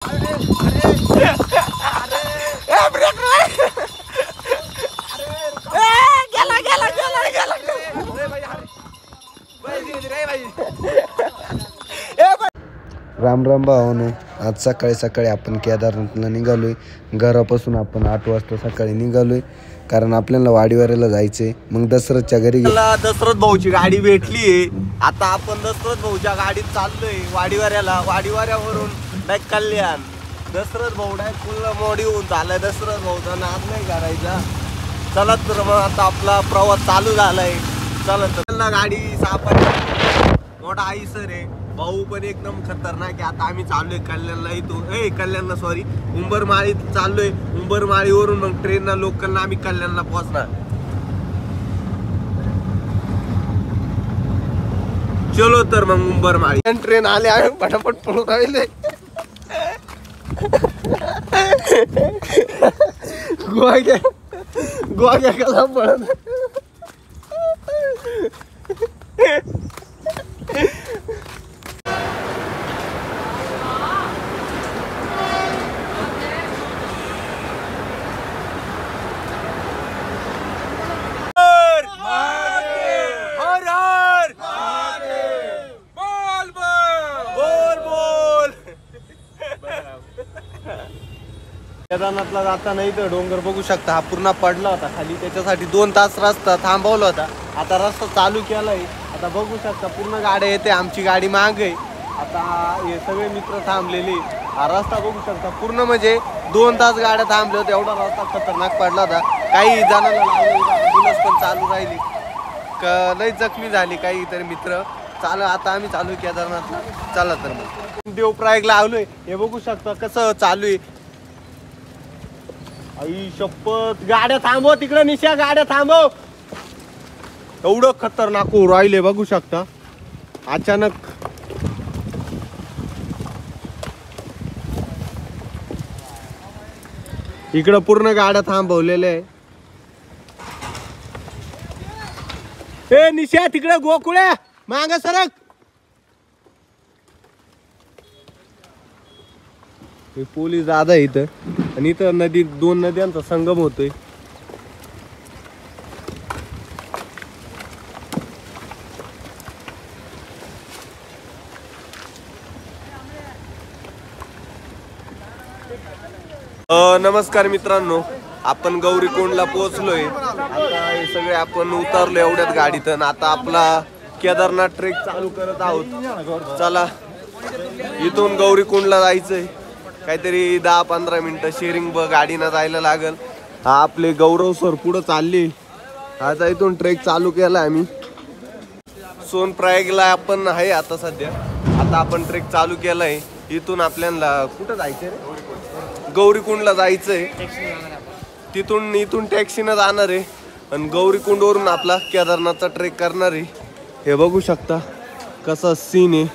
राम राम भावानो, आज सकाळी सकाळी आपण केदारनाथला निघालोय. घरापासून आपण 8 वाजता सकाळी निघालोय, कारण आपल्याला वाडीवाऱ्याला जायचंय. मग दशरथच्या घरी दशरथ भाऊची गाडी भेटलीये. आता आपण दशरथ भाऊच्या गाडीत चाललोय वाडीवाऱ्याला. वाडीवाऱ्यावरून डायरेक्ट कल्याण. दशरथ भाऊ डायरेक्ट फुल मोडी होऊन चाललाय. दशरथ भाऊचा नाद नाही करायचा. चला तर मग आता आपला प्रवास चालू झालाय. चला तर गाडी सापडली. मोठा आई सर आहे. भाऊ पण एकदम खतरनाक आहे. आता आम्ही चाललोय कल्याणला. इथून कल्याणला सॉरी उंबरमाळी चाललोय. उंबरमाळीवरून मग ट्रेनला लोकलला आम्ही कल्याणला पोहोचणार. चलो तर मग उंबरमाळी. ट्रेन आले आहे पटापट पळू राहिले. गोवा कसा पळत. केदारनाथला जाताना इथं डोंगर बघू शकता. हा पूर्ण पडला होता खाली. त्याच्यासाठी 2 तास रस्ता थांबवला होता. आता रस्ता चालू केलाय. आता बघू शकता पूर्ण गाड्या येते. आमची गाडी मागे आहे. आता हे सगळे मित्र थांबलेले. हा रस्ता बघू शकता पूर्ण म्हणजे 2 तास गाड्या थांबल्या होत्या. एवढा रस्ता खतरनाक पडला होता. काही जणांना ॲम्ब्युलन्स पण चालू राहिली. लई जखमी झाली काही तरी मित्र. आता आम्ही चालू केदारनाथला. चला तर मग देवप्रयागला आलोय. हे बघू शकता कसं चालू आहे. आई शपथ. गाड्या थांबव तिकडे. निशा गाड्या थांबव. एवढं खतरनाक हो राहिले बघू शकता. अचानक इकडं पूर्ण गाड्या थांबवलेल्या आहे. ए निशा तिकडे गोकुळ्या माग सरक. पोलीस दादा इथं. आणि इथं नदी 2 नद्यांचा संगम होतोय. नमस्कार मित्रांनो, आपण गौरीकुंडला पोहोचलोय. आता हे सगळे आपण उतरलो एवढ्यात गाडीतून. आता आपला केदारनाथ ट्रेक चालू करत आहोत. चला इथून गौरीकुंडला जायचंय. काहीतरी 10-15 मिनिटं शेअरिंग गाडीनं जायला लागल. हा आपले गौरव सर पुढं चालले. आता इथून ट्रेक चालू केला आम्ही. सोनप्रयागला आपण आहे आता सध्या. आता आपण ट्रेक चालू केलाय. इथून आपल्याला कुठं जायचंय रे? गौरीकुंडला जायचंय. इथून टॅक्सीनं जाणार आहे. आणि गौरीकुंडवरून आपला केदारनाथचा ट्रेक करणार आहे. हे बघू शकता कसा सीन आहे.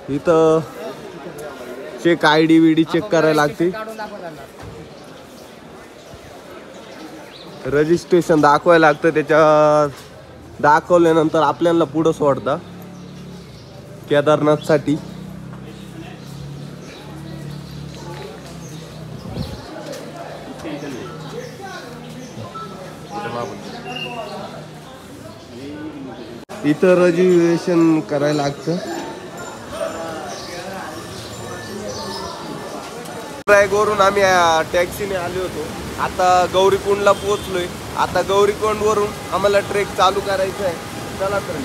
इथं चेक ID विडी चेक करायला लागते. रजिस्ट्रेशन दाखवायला लागतं. त्याच्या दाखवल्यानंतर आपल्याला पुढं सोडता केदारनाथसाठी. इथं रजिस्ट्रेशन करायला लागतं. प्रयागवरून आम्ही टॅक्सीने आलो होतो. आता गौरीकुंडला पोहोचलोय. आता गौरीकुंडवरून आम्हाला ट्रेक चालू करायचा आहे. चला तर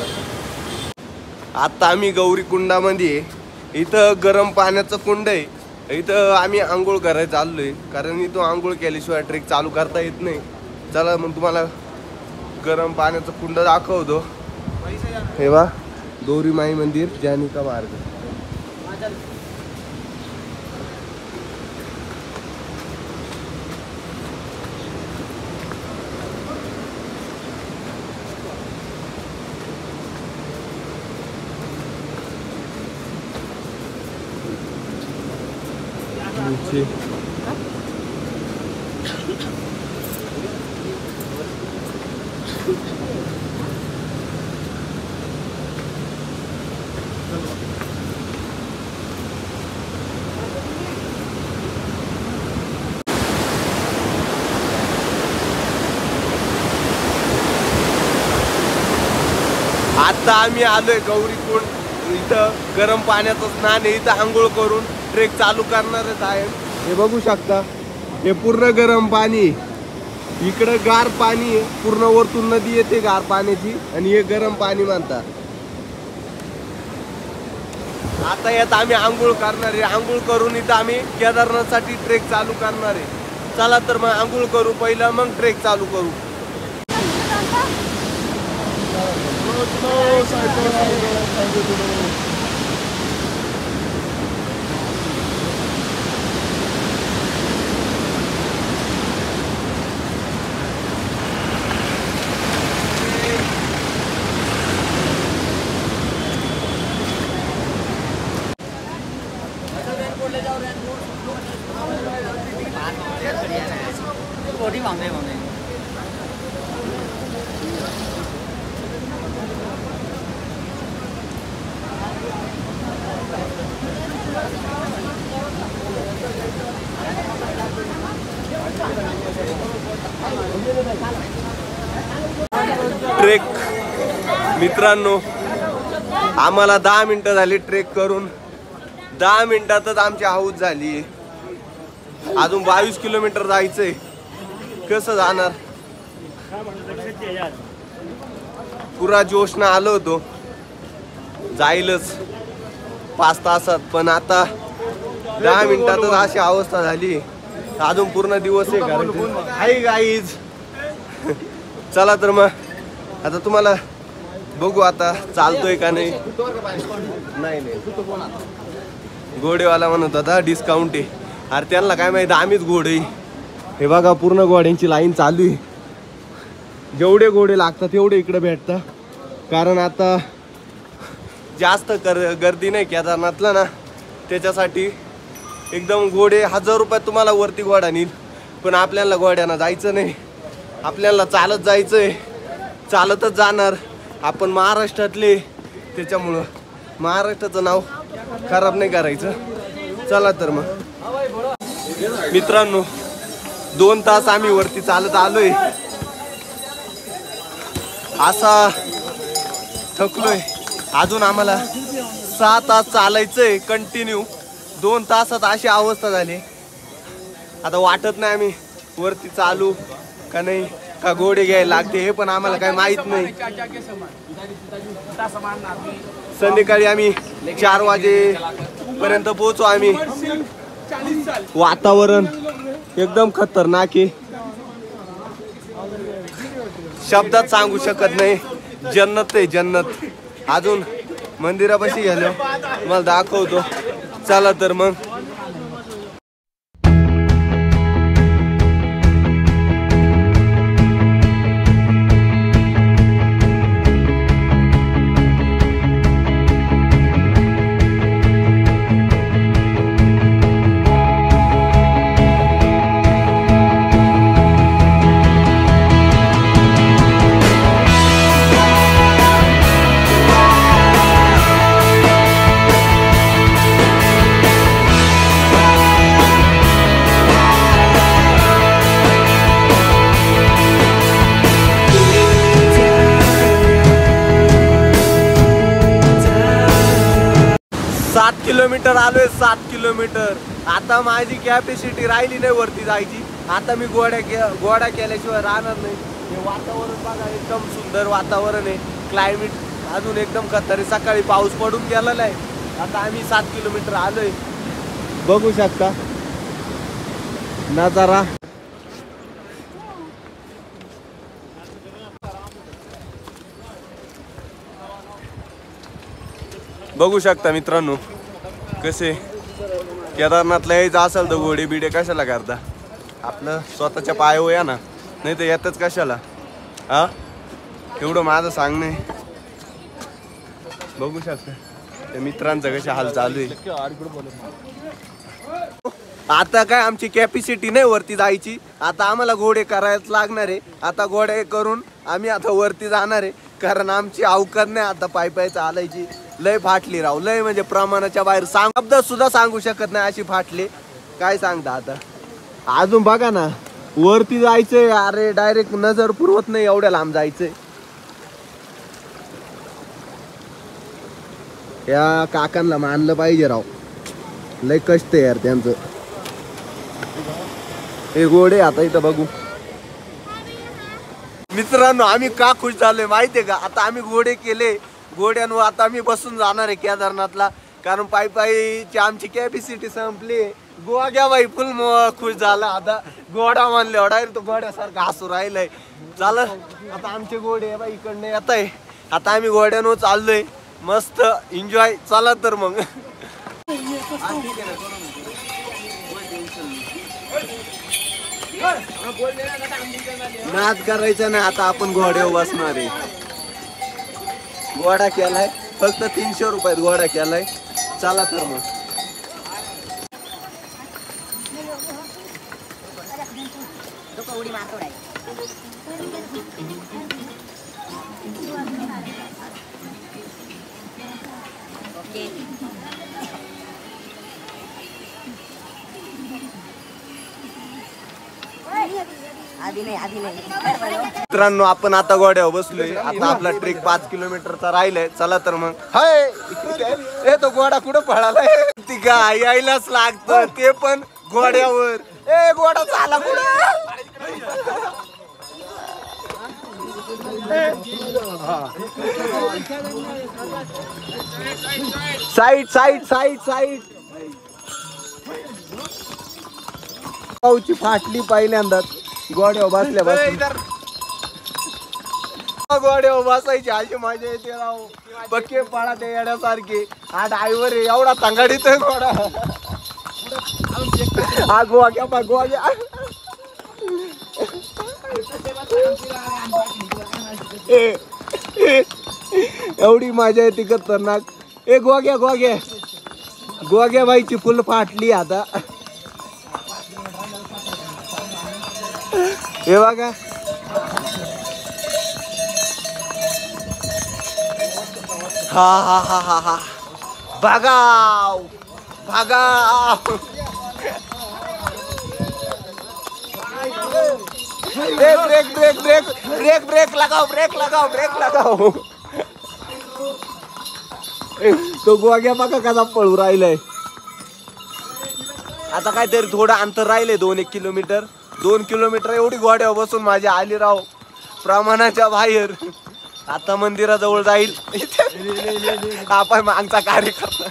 आता आम्ही गौरीकुंडामध्ये आहे. इथं गरम पाण्याचं कुंड आहे. इथं आम्ही आंघोळ करायला चाललोय. कारण इथं आंघोळ केल्याशिवाय ट्रेक चालू करता येत नाही. चला मग तुम्हाला गरम पाण्याचं कुंड दाखवतो. हे बा गौरीमाई मंदिर जानिका मार्ग. आता आम्ही आलोय गौरीकुंड इथं गरम पाण्याचं स्नान आहे. इथं आंघोळ करून ट्रेक चालू करणारच आहे. हे बघू शकता हे पूर्ण गरम पाणी, इकडं गार पाणी आहे, पूर्ण वरतून नदी येते गार पाण्याची आणि हे गरम पाणी म्हणतात. आता यात आम्ही आंघोळ करणार आहे. आंघोळ करून इथं आम्ही केदारनाथसाठी ट्रेक चालू करणार आहे. चला तर मग आंघोळ करू पहिलं, मग ट्रेक चालू करू. ट्रेक मित्रांनो, आम्हाला 10 मिनिटं झाली ट्रेक करून. 10 मिनिटातच आमची हाऊस झाली. अजून 22 किलोमीटर जायचंय. कसं जाणार? पुरा जोशनं आलो होतो, जाईलच 5 तासात, पण आता 10 मिनिटातच अशी अवस्था झाली. अजून पूर्ण दिवस आहे गाईज. चला तर मग आता तुम्हाला बघू आता चालतोय का नाही. घोडेवाला म्हणत होता डिस्काउंट आहे. अरे त्यांना काय माहिती आम्हीच घोडे. हे बघा पूर्ण घोड्यांची लाईन चालू आहे. जेवढे घोडे लागतात तेवढे इकडे भेटतात. कारण आता जास्त गर्दी नाही केदारनाथला ना, त्याच्यासाठी एकदम घोडे 1000 रुपयात तुम्हाला वरती घोडा नेईल. पण आपल्याला घोड्यानं जायचं नाही, आपल्याला चालत जायचंय. चालतच जाणार. आपण महाराष्ट्रातले, त्याच्यामुळं महाराष्ट्राचं नाव खराब नाही करायचं. चला तर मग मित्रांनो, 2 तास आम्ही वरती चालत आलोय. असा थकलोय. अजून आम्हाला 6 तास चालायचंय कंटिन्यू. 2 तासात अशी अवस्था झाली. आता वाटत नाही आम्ही वरती चालू का नाही, का घोडे घ्यायला लागते हे पण आम्हाला काही माहित नाही. संध्याकाळी आम्ही 4 वाजेपर्यंत पोहोचू आम्ही. वातावरण एकदम खतरनाक आहे, शब्दात सांगू शकत नाही. जन्नत आहे जन्नत. अजून मंदिरापाशी गेलो मला दाखवतो. चला तर मग. किलोमीटर आलोय 7 किलोमीटर. आता माझी कॅपॅसिटी राहिली नाही वरती जायची. आता मी घोडा केल्याशिवाय राहणार नाही. हे वातावरण बघा, एकदम सुंदर वातावरण आहे. क्लायमेट अजून एकदम खतरनाक. सकाळी पाऊस पडून गेलेला आहे. आता आम्ही 7 किलोमीटर आलोय. बघू शकता नजारा. बघू शकता मित्रांनो कसे. केदारनाथला यायचं असेल तर घोडे बिडे कशाला करता, आपलं स्वतःच्या पायावर या ना, नाही तर येतच कशाला. हा एवढं माझं सांगणे. बघू शकता त्या मित्रांचं कशा हाल चालू आहे. आता काय आमची कॅपॅसिटी नाही वरती जायची. आता आम्हाला घोडे करायला लागणार आहे. आता घोडे करून आम्ही आता वरती जाणार आहे. कारण आमची अवकात नाही आता पायी चालायची. लय फाटली राव, लय म्हणजे प्रमाणाच्या बाहेर. शब्द सुद्धा सांगू शकत नाही अशी फाटली. काय सांगता आता. अजून बघा ना वरती जायचंय. अरे डायरेक्ट नजर पुरवत नाही, एवढ्या लांब जायचंय. या काकांना मानलं पाहिजे राव, लय कष्ट आहे यार त्यांचं. हे घोडे आता इथं बघू मित्रांनो, आम्ही का खुश झालोय माहितीये का? आता आम्ही घोडे केले, घोड्यांवर आता आम्ही बसून जाणार आहे केदारनाथला, कारण पायी आमची कॅपॅसिटी संपली. गोवा घ्या बाई, फुल खुश झाला. आता घोडा म्हणले डायरेक्ट तो घोड्यासारखा हसू राहिलाय. चाल आता आमचे घोडे बाई इकडनं येत आहे. आता आम्ही घोड्यांवर चाललोय, मस्त एन्जॉय. चला तर मग नाद करायचा नाही. आता आपण घोड्यावर बसणार आहे. घोडा केलाय फक्त 300 रुपयात घोडा केलाय. चला तर मग मित्रांनो, आपण आता घोड्यावर बसलोय. आता आपला ट्रेक 5 किलोमीटरचा राहिलाय. चला तर मग. हाय ए, तो घोडा कुठं पळालाय? ती गाय यायलाच लागतं, ते पण घोड्यावर. ए घोडा चाला कुठं? Side side side side. पाऊची फाटली पहिल्यांदाच घोड्यावर बसल्या बसल्या. घोड्यावर बसायची अशी मजा येते राव. बक्के पाळा ते येण्यासारखे. हा ड्रायव्हर आहे एवढा तंगाडीत घोडा. हा गोवा घ्या बा, गोवा घ्या. एवढी मजा येते खतरनाक. ए गोवा घ्या, गोवा घ्या, गोवा घ्या बाईची फुल फाटली आता. हे बघा हा हा हा हा हा. भागाव भागाव. Brake brake brake brake brake लगाओ, ब्रेक लगाओ, ब्रेक लगाओ. तो गोवा बघा कसा पळू राहिलाय. आता काहीतरी थोडं अंतर राहिलंय, 2-1 किलोमीटर. 2 किलोमीटर एवढी घोड्यावर बसून माझी आली राव प्रमाणाच्या बाहेर. आता मंदिराजवळ जाईल. आपण मागचा कार्यकर्ता.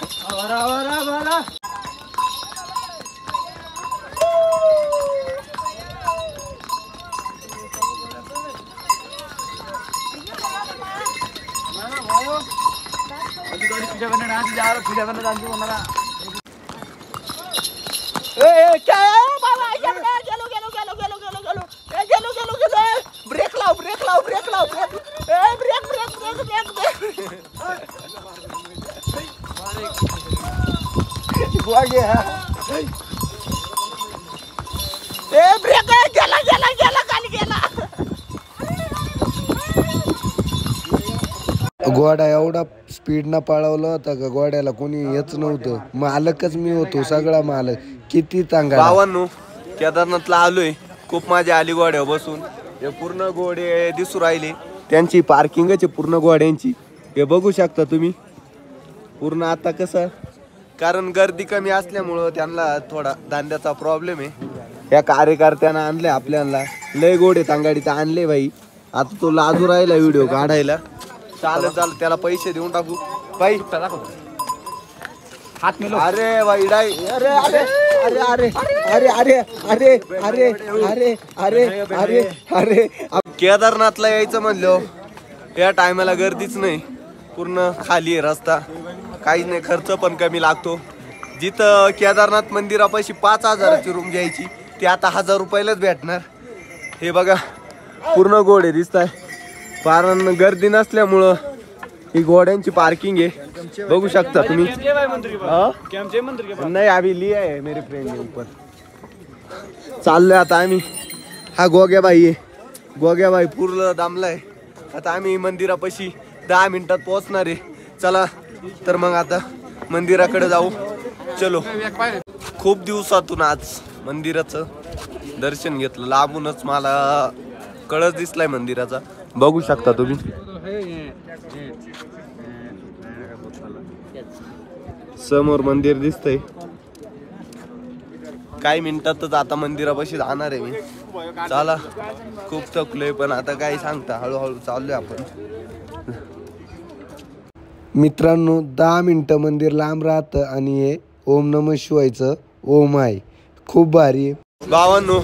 ब्रेक लाव, ब्रेक लाव, ब्रेक लाव, brake brake brake brake brake. Brake गेला गेला गेला खाली गेला. घोडा एवढा स्पीडनं पळवला होता का घोड्याला कोणी येच नव्हतं. मालकच मी होतो, सगळा मालक. किती चांगला. भावांनो, केदारनाथला आलोय. खूप मजा आली घोड्यावर बसून. हे पूर्ण घोडे दिसू राहिले. त्यांची पार्किंगच आहे पूर्ण घोड्यांची. हे बघू शकता तुम्ही पूर्ण. आता कसं, कारण गर्दी कमी असल्यामुळं त्यांना थोडा धांद्याचा प्रॉब्लेम आहे. या कार्यकर्त्यांना आणले आपल्याला. लय घोडे तांगाडीत आणले बाई. आता तो लाजू राहिला व्हिडिओ काढायला. चालत चालत त्याला पैसे देऊन टाकू बाई. हात मिळव. अरे बाई डाय. अरे अरे अरे अरे अरे अरे अरे अरे अरे अरे अरे अरे. केदारनाथला यायचं म्हणलं या टायमाला गर्दीच नाही. पूर्ण खाली आहे रस्ता. काहीच नाही. खर्च पण कमी लागतो. जिथं केदारनाथ मंदिरापाशी 5,000ची रूम घ्यायची ती आता 1,000 रुपयालाच भेटणार. हे बघा पूर्ण घोडे दिसत आहे. कारण गर्दी नसल्यामुळं ही घोड्यांची पार्किंग आहे. बघू शकता तुम्ही. नाही अभी लिया है मेरे फ्रेंड ने ऊपर. चाललोय आता आम्ही. हा गोग्याबाई आहे. गोग्याबाई पूर्ण दामलाय. आता आम्ही मंदिरापाशी 10 मिनिटात पोहोचणार आहे. चला तर मग आता मंदिराकडे जाऊ. चलो. खूप दिवसातून आज मंदिराचं दर्शन घेतलं. लांबूनच मला कळस दिसलाय मंदिराचा. बघू शकता तुम्ही. समोर मंदिर दिसतंय. काही मिनिटातच आता मंदिरापाशी जाणार आहे मी. चला खूप थकलोय पण आता काय सांगता, हळूहळू चाललोय आपण. मित्रांनो 10 मिनटं मंदिर लांब राहतं आणि हे ओम नमः शिवायचं ओम आहे. खूप भारी आहे. भावांनो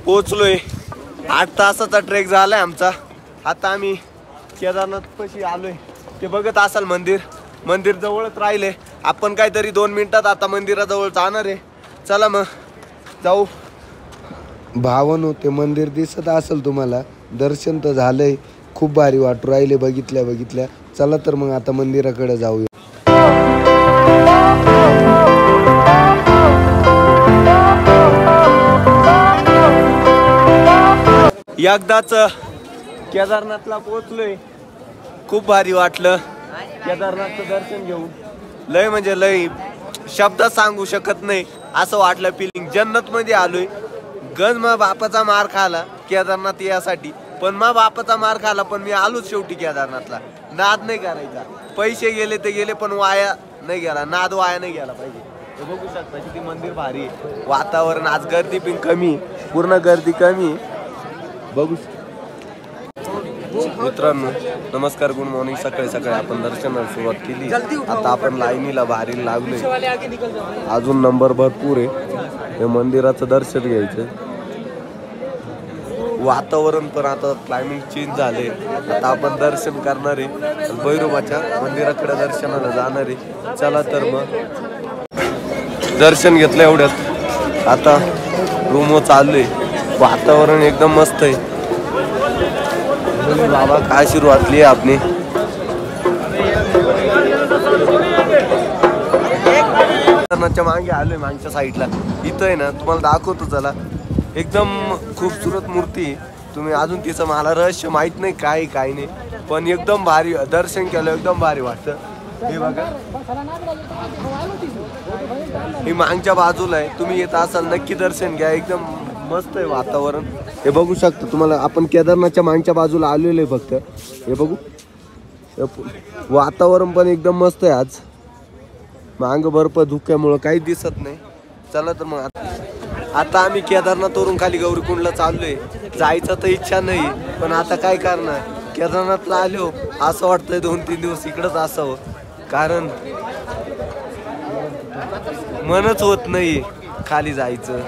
पोचलोय. 8 तासाचा ट्रेक झालाय आमचा. आता आम्ही केदारनाथ पाशी आलोय. ते बघत असाल मंदिर जवळच राहिले. आपण काहीतरी 2 मिनिटात आता मंदिराजवळ जाणार आहे. चला मग जाऊ. भावानो ते मंदिर दिसत असेल तुम्हाला. दर्शन तर झालंय. खूप भारी वाटू राहिले बघितल्या. चला तर मग आता मंदिराकडे जाऊया. एकदाच केदारनाथला पोहोचलोय. खूप भारी वाटलं केदारनाथचं दर्शन घेऊन. लय म्हणजे लय शब्द सांगू शकत नाही असं वाटलं. फिलिंग जन्नत मध्ये आलोय. गज मा बापाचा मार खाला केदारनाथ यासाठी, पण मा बापाचा मार खाला पण मी आलोच शेवटी केदारनाथला. नाद नाही करायचा. पैसे गेले ते गेले पण वाया नाही गेला. नाद वाया नाही गेला पाहिजे. हे बघू शकता किती मंदिर भारी आहे. वातावरण आज गर्दी पण कमी, पूर्ण गर्दी कमी बघू. मित्रांनो नमस्कार, गुड मॉर्निंग. सकाळी आपण दर्शनाला सुरुवात केली. आता आपण लाईनीला भारी लागलोय. अजून नंबर भरपूर आहे. हे मंदिराचं दर्शन घ्यायचं. वातावरण पण आता क्लायमेट चेंज झाले. आता आपण दर्शन करणार आहे. भैरोबाच्या मंदिराकडे दर्शनाला जाणार आहे. चला तर मग दर्शन घेतलं एवढ्यात आता रूमवर चाललोय. वातावरण एकदम मस्त आहे. बाबा काय सुरुवातली आहे आपली. मागे आलोय मागच्या साईडला. इथं आहे ना तुम्हाला दाखवतो. चला एकदम खूपसूरत मूर्ती. तुम्ही अजून तिचं मला रहस्य माहित नाही काय नाही, पण एकदम भारी दर्शन केलं. एकदम भारी वाटतं. हे बघा ही मागच्या बाजूला आहे. तुम्ही येत असाल नक्की दर्शन घ्या. एकदम मस्त आहे वातावरण. हे बघू शकता तुम्हाला. आपण केदारनाथच्या मागच्या बाजूला आलेलो आहे फक्त. हे बघू वातावरण पण एकदम मस्त आहे. आज मांग बर्फ धुक्यामुळं काही दिसत नाही. चला तर मग आता आम्ही केदारनाथवरून खाली गौरीकुंडला चाललोय. जायचं तर इच्छा नाही पण आता काय करणार. केदारनाथला आलो असं वाटतंय 2-3 दिवस इकडंच असावं, कारण मनच होत नाही खाली जायचं.